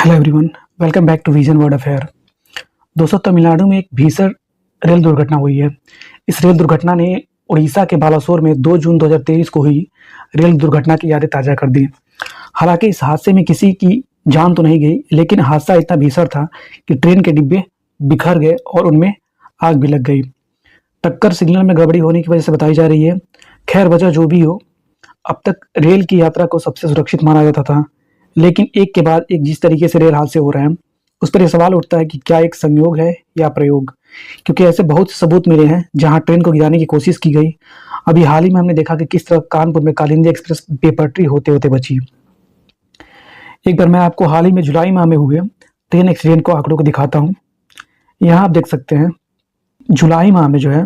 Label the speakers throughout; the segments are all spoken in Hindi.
Speaker 1: Hello everyone, welcome back to vision world affair. दोस्तों, तमिलनाडु में एक भीषण रेल दुर्घटना हुई है। इस रेल दुर्घटना ने उड़ीसा के बालासोर में 2 जून 2023 को हुई रेल दुर्घटना की यादें ताज़ा कर दी। हालांकि इस हादसे में किसी की जान तो नहीं गई, लेकिन हादसा इतना भीषण था कि ट्रेन के डिब्बे बिखर गए और उनमें आग भी लग गई। टक्कर सिग्नल में गड़बड़ी होने की वजह से बताई जा रही है। खैर, वजह जो भी हो, अब तक रेल की यात्रा को सबसे सुरक्षित माना जाता था, लेकिन एक के बाद एक जिस तरीके से रेल हादसे हो रहे हैं, उस पर यह सवाल उठता है कि क्या एक संयोग है या प्रयोग? क्योंकि ऐसे बहुत से सबूत मिले हैं जहां ट्रेन को गिराने की कोशिश की गई। अभी हाल ही में हमने देखा कि किस तरह कानपुर में कालिंदी एक्सप्रेस बेपटरी होते होते बची। एक बार मैं आपको हाल ही में जुलाई माह में हुए ट्रेन एक्सीडेंट को आंकड़ों को दिखाता हूँ। यहाँ आप देख सकते हैं, जुलाई माह में जो है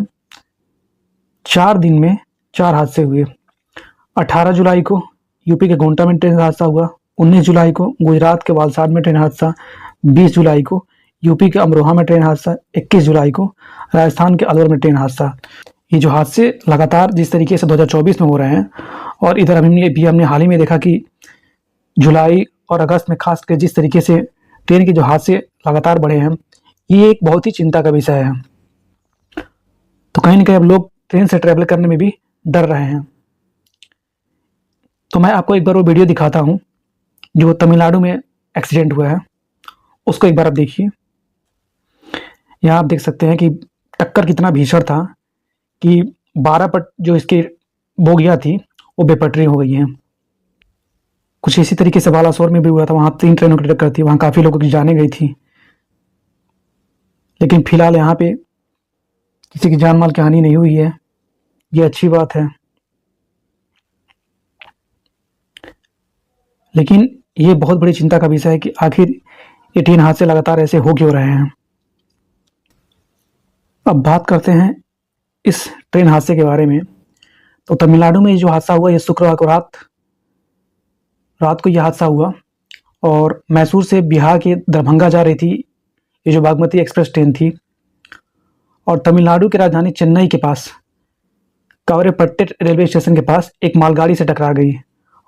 Speaker 1: 4 दिन में 4 हादसे हुए। 18 जुलाई को यूपी के गोंडा में ट्रेन हादसा हुआ, 19 जुलाई को गुजरात के वलसाड में ट्रेन हादसा, 20 जुलाई को यूपी के अमरोहा में ट्रेन हादसा, 21 जुलाई को राजस्थान के अलवर में ट्रेन हादसा। ये जो हादसे लगातार जिस तरीके से 2024 में हो रहे हैं, और इधर हमने हाल ही में देखा कि जुलाई और अगस्त में खास कर जिस तरीके से ट्रेन के जो हादसे लगातार बढ़े हैं, ये एक बहुत ही चिंता का विषय है। तो कहीं ना कहीं अब लोग ट्रेन से ट्रैवल करने में भी डर रहे हैं। तो मैं आपको एक बार वो वीडियो दिखाता हूँ जो तमिलनाडु में एक्सीडेंट हुआ है, उसको एक बार आप देखिए। यहाँ आप देख सकते हैं कि टक्कर कितना भीषण था कि 12 पट जो इसकी बोगियाँ थी वो बेपटरी हो गई हैं। कुछ इसी तरीके से बालासोर में भी हुआ था, वहाँ 3 ट्रेनों की टक्कर थी, वहाँ काफ़ी लोगों की जानें गई थी। लेकिन फिलहाल यहाँ पे किसी की जान माल की हानि नहीं हुई है, ये अच्छी बात है। लेकिन ये बहुत बड़ी चिंता का विषय है कि आखिर ये ट्रेन हादसे लगातार ऐसे हो क्यों रहे हैं। अब बात करते हैं इस ट्रेन हादसे के बारे में। तो तमिलनाडु में ये जो हादसा हुआ, ये शुक्रवार को रात को यह हादसा हुआ, और मैसूर से बिहार के दरभंगा जा रही थी ये जो बागमती एक्सप्रेस ट्रेन थी, और तमिलनाडु की राजधानी चेन्नई के पास कवरेपट्टे रेलवे स्टेशन के पास एक मालगाड़ी से टकरा गई,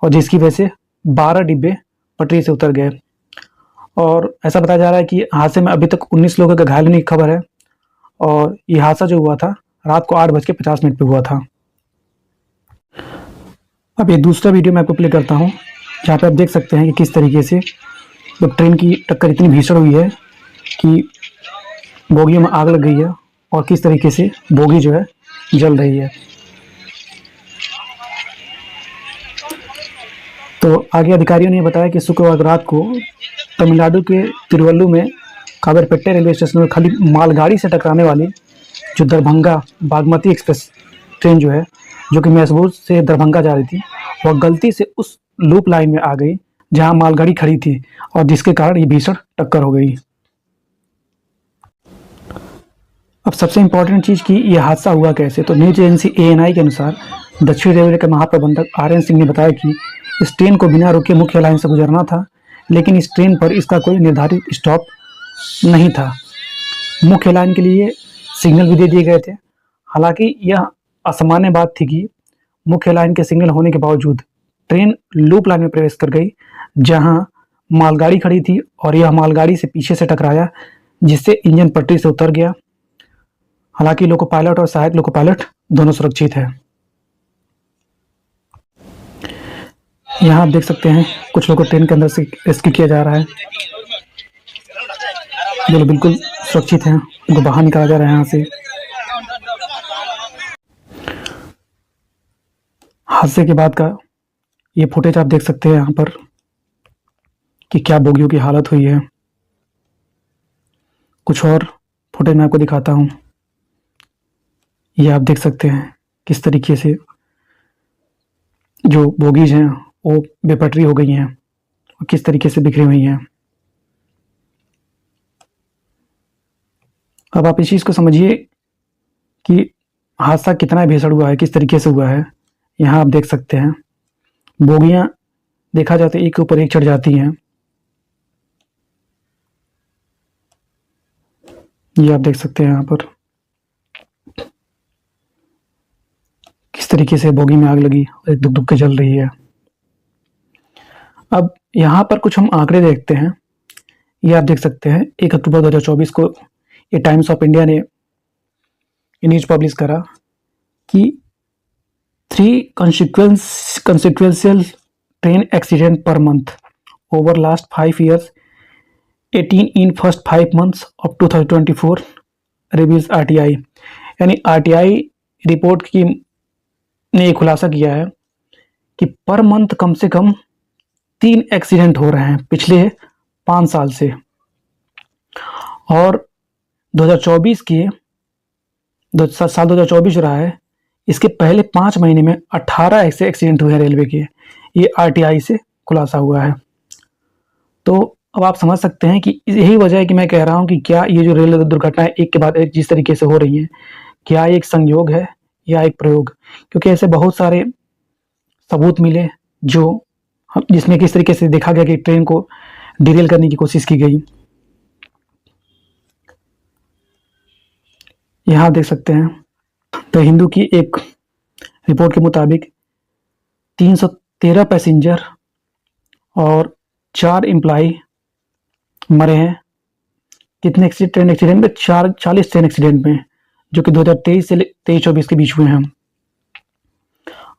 Speaker 1: और जिसकी वजह से 12 डिब्बे पटरी से उतर गए। और ऐसा बताया जा रहा है कि हादसे में अभी तक 19 लोगों के घायल होने की खबर है, और ये हादसा जो हुआ था रात को 8:50 पे हुआ था। अब ये दूसरा वीडियो मैं आपको प्ले करता हूँ, जहाँ पे आप देख सकते हैं कि किस तरीके से जब ट्रेन की टक्कर इतनी भीषण हुई है कि बोगियों में आग लग गई है, और किस तरीके से बोगी जो है जल रही है। तो आगे अधिकारियों ने बताया कि शुक्रवार रात को तमिलनाडु के तिरुवल्लुर में कावरपेट्टे रेलवे स्टेशन में खाली मालगाड़ी से टकराने वाली जो दरभंगा बागमती एक्सप्रेस ट्रेन जो है, जो कि मैसूर से दरभंगा जा रही थी, वह गलती से उस लूप लाइन में आ गई जहां मालगाड़ी खड़ी थी, और जिसके कारण ये भीषण टक्कर हो गई। अब सबसे इम्पोर्टेंट चीज़ कि यह हादसा हुआ कैसे। तो न्यूज एजेंसी ANI के अनुसार दक्षिण रेलवे के महाप्रबंधक RN सिंह ने बताया कि इस ट्रेन को बिना रुके मुख्य लाइन से गुजरना था, लेकिन इस ट्रेन पर इसका कोई निर्धारित स्टॉप नहीं था। मुख्य लाइन के लिए सिग्नल भी दे दिए गए थे। हालांकि यह असामान्य बात थी कि मुख्य लाइन के सिग्नल होने के बावजूद ट्रेन लूप लाइन में प्रवेश कर गई, जहां मालगाड़ी खड़ी थी, और यह मालगाड़ी से पीछे से टकराया, जिससे इंजन पटरी से उतर गया। हालांकि लोको पायलट और सहायक लोको पायलट दोनों सुरक्षित है। यहाँ आप देख सकते हैं कुछ लोगों को ट्रेन के अंदर से रेस्क्यू किया जा रहा है, जो लोग बिल्कुल सुरक्षित हैं उनको बाहर निकाला जा रहा है यहाँ से। हादसे के बाद का ये फुटेज आप देख सकते हैं यहाँ पर कि क्या बोगियों की हालत हुई है। कुछ और फुटेज मैं आपको दिखाता हूँ। ये आप देख सकते हैं किस तरीके से जो बोगीज हैं वो बेपटरी हो गई हैं, और किस तरीके से बिखरी हुई हैं। अब आप इस चीज़ को समझिए कि हादसा कितना भीषण हुआ है, किस तरीके से हुआ है। यहाँ आप देख सकते हैं बोगियां देखा जाता है एक के ऊपर एक चढ़ जाती हैं। ये आप देख सकते हैं यहाँ पर किस तरीके से बोगी में आग लगी और दुख दुख के जल रही है। अब यहाँ पर कुछ हम आंकड़े देखते हैं ये आप देख सकते हैं 1 अक्टूबर 2024 को ये टाइम्स ऑफ इंडिया ने ये न्यूज़ पब्लिश करा कि 3 consequential train accident per month over last 5 years, 18 in first 5 months of 2024 reviews RTI. यानी आरटीआई रिपोर्ट की ने ये खुलासा किया है कि पर मंथ कम से कम 3 एक्सीडेंट हो रहे हैं पिछले 5 साल से, और 2024 के साल 2024 जो रहा है इसके पहले 5 महीने में 18 ऐसे एक्सीडेंट हुए हैं रेलवे के। ये आरटीआई से खुलासा हुआ है। तो अब आप समझ सकते हैं कि यही वजह है कि मैं कह रहा हूं कि क्या ये जो रेल दुर्घटनाएं एक के बाद एक जिस तरीके से हो रही हैं, क्या एक संयोग है या एक प्रयोग? क्योंकि ऐसे बहुत सारे सबूत मिले जिसमें किस तरीके से देखा गया कि ट्रेन को डिरेल करने की कोशिश की गई। यहाँ देख सकते हैं द हिंदू की एक रिपोर्ट के मुताबिक 313 पैसेंजर और 4 एम्प्लॉय मरे हैं। कितने ट्रेन एक्सीडेंट में? 40 ट्रेन एक्सीडेंट में, जो कि 2023 से 23-24 के बीच हुए हैं।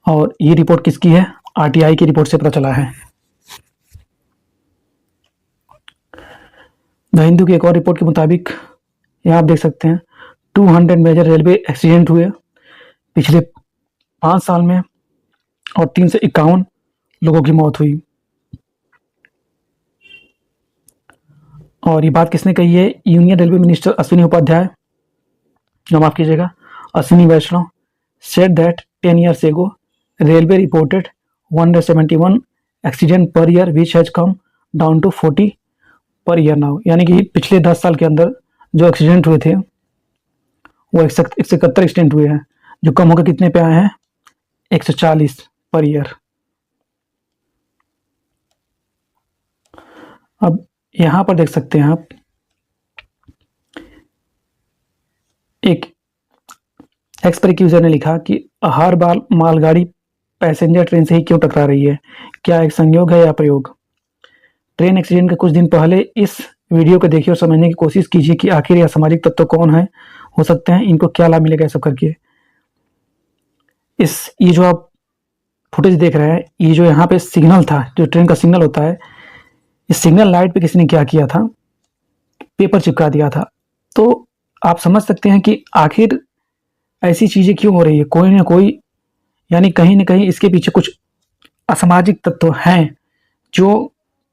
Speaker 1: और ये रिपोर्ट किसकी है? आरटीआई की रिपोर्ट से पता चला है। द हिंदू की एक और रिपोर्ट के मुताबिक यहाँ आप देख सकते हैं 200 मेजर रेलवे एक्सीडेंट हुए पिछले 5 साल में और 351 लोगों की मौत हुई। और ये बात किसने कही है? Union railway minister Ashwini Upadhyay, माफ कीजिएगा, अश्विनी वैष्णव said that 10 years ago railway reported 171 accident per year which has come down to 40 per year now। यानी कि पिछले 10 साल के अंदर जो एक्सीडेंट हुए थे वो 171 एक्सीडेंट हुए हैं, जो कम होकर कितने पे आए हैं? 140 पर ईयर। अब यहाँ पर देख सकते हैं आप एक एक्स पर यूजर ने लिखा कि हर बार मालगाड़ी पैसेंजर ट्रेन से ही क्यों टकरा रही है? क्या एक संयोग है या प्रयोग? ट्रेन एक्सीडेंट के कुछ दिन पहले इस वीडियो को देखिए और समझने की कोशिश कीजिए कि आखिर यह असामाजिक तत्व कौन है, हो सकते हैं इनको क्या लाभ मिलेगा सब करके। ये जो आप फुटेज देख रहे हैं, ये जो यहाँ पे सिग्नल था, जो ट्रेन का सिग्नल होता है, इस सिग्नल लाइट पे किसी ने क्या किया था? पेपर चिपका दिया था। तो आप समझ सकते हैं कि आखिर ऐसी चीजें क्यों हो रही है। कोई ना कोई, यानी कहीं ना कहीं इसके पीछे कुछ असामाजिक तत्व हैं जो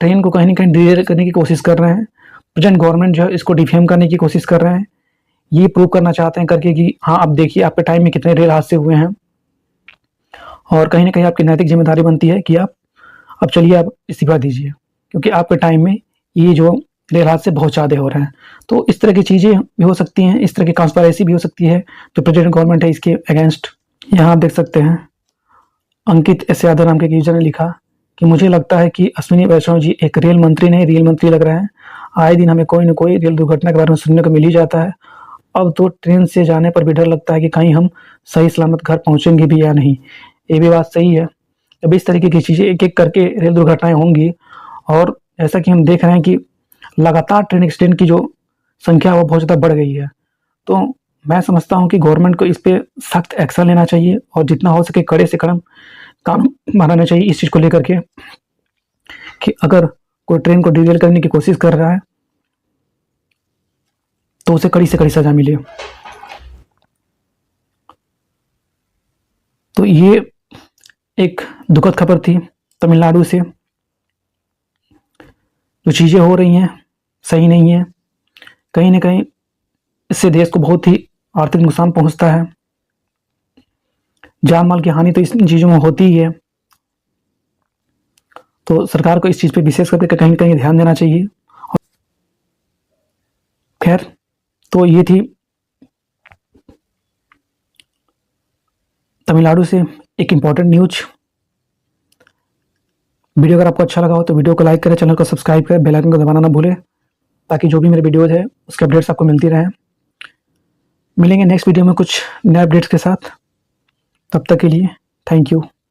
Speaker 1: ट्रेन को कहीं ना कहीं डिरेल करने की कोशिश कर रहे हैं। प्रेजेंट गवर्नमेंट जो है इसको डिफेम करने की कोशिश कर रहे हैं, ये प्रूव करना चाहते हैं करके कि हाँ अब देखिए आपके टाइम में कितने रेल हादसे हुए हैं। और कहीं ना कहीं आपकी नैतिक जिम्मेदारी बनती है कि आप अब चलिए आप इस्तीफा दीजिए, क्योंकि आपके टाइम में ये जो रेल हादसे बहुत ज़्यादा हो रहे हैं। तो इस तरह की चीज़ें भी हो सकती हैं, इस तरह की कॉन्स्पिरेसी भी हो सकती है जो प्रेजेंट गवर्नमेंट है इसके अगेंस्ट। यहाँ आप देख सकते हैं अंकित एस यादव नाम के एक यूजर ने लिखा कि मुझे लगता है कि अश्विनी वैष्णव जी एक रेल मंत्री नहीं रेल मंत्री लग रहे हैं। आए दिन हमें कोई ना कोई रेल दुर्घटना के बारे में सुनने को मिल ही जाता है। अब तो ट्रेन से जाने पर भी डर लगता है कि कहीं हम सही सलामत घर पहुंचेंगे भी या नहीं। ये भी बात सही है। अब इस तरीके की चीज़ें एक एक करके रेल दुर्घटनाएं होंगी, और जैसा कि हम देख रहे हैं कि लगातार ट्रेन एक्सीडेंट की जो संख्या वो बहुत ज़्यादा बढ़ गई है। तो मैं समझता हूँ कि गवर्नमेंट को इस पर सख्त एक्शन लेना चाहिए और जितना हो सके कड़े से कड़म कानून बनाना चाहिए इस चीज़ को लेकर के कि अगर कोई ट्रेन को डिरेल करने की कोशिश कर रहा है तो उसे कड़ी से कड़ी सजा मिले। तो ये एक दुखद खबर थी तमिलनाडु से। जो चीज़ें हो रही हैं सही नहीं है, कहीं ना कहीं इससे देश को बहुत ही आर्थिक नुकसान पहुंचता है। जान माल की हानि तो इस चीज़ों में होती ही है। तो सरकार को इस चीज़ पे विशेष करके कहीं कहीं ध्यान देना चाहिए। खैर, तो ये थी तमिलनाडु से एक इम्पॉर्टेंट न्यूज। वीडियो अगर आपको अच्छा लगा हो तो वीडियो को लाइक करें, चैनल को सब्सक्राइब करें, बेल आइकन को दबाना ना भूलें, ताकि जो भी मेरे वीडियोज़ है उसके अपडेट्स आपको मिलती रहें। मिलेंगे नेक्स्ट वीडियो में कुछ नए अपडेट्स के साथ। तब तक के लिए थैंक यू।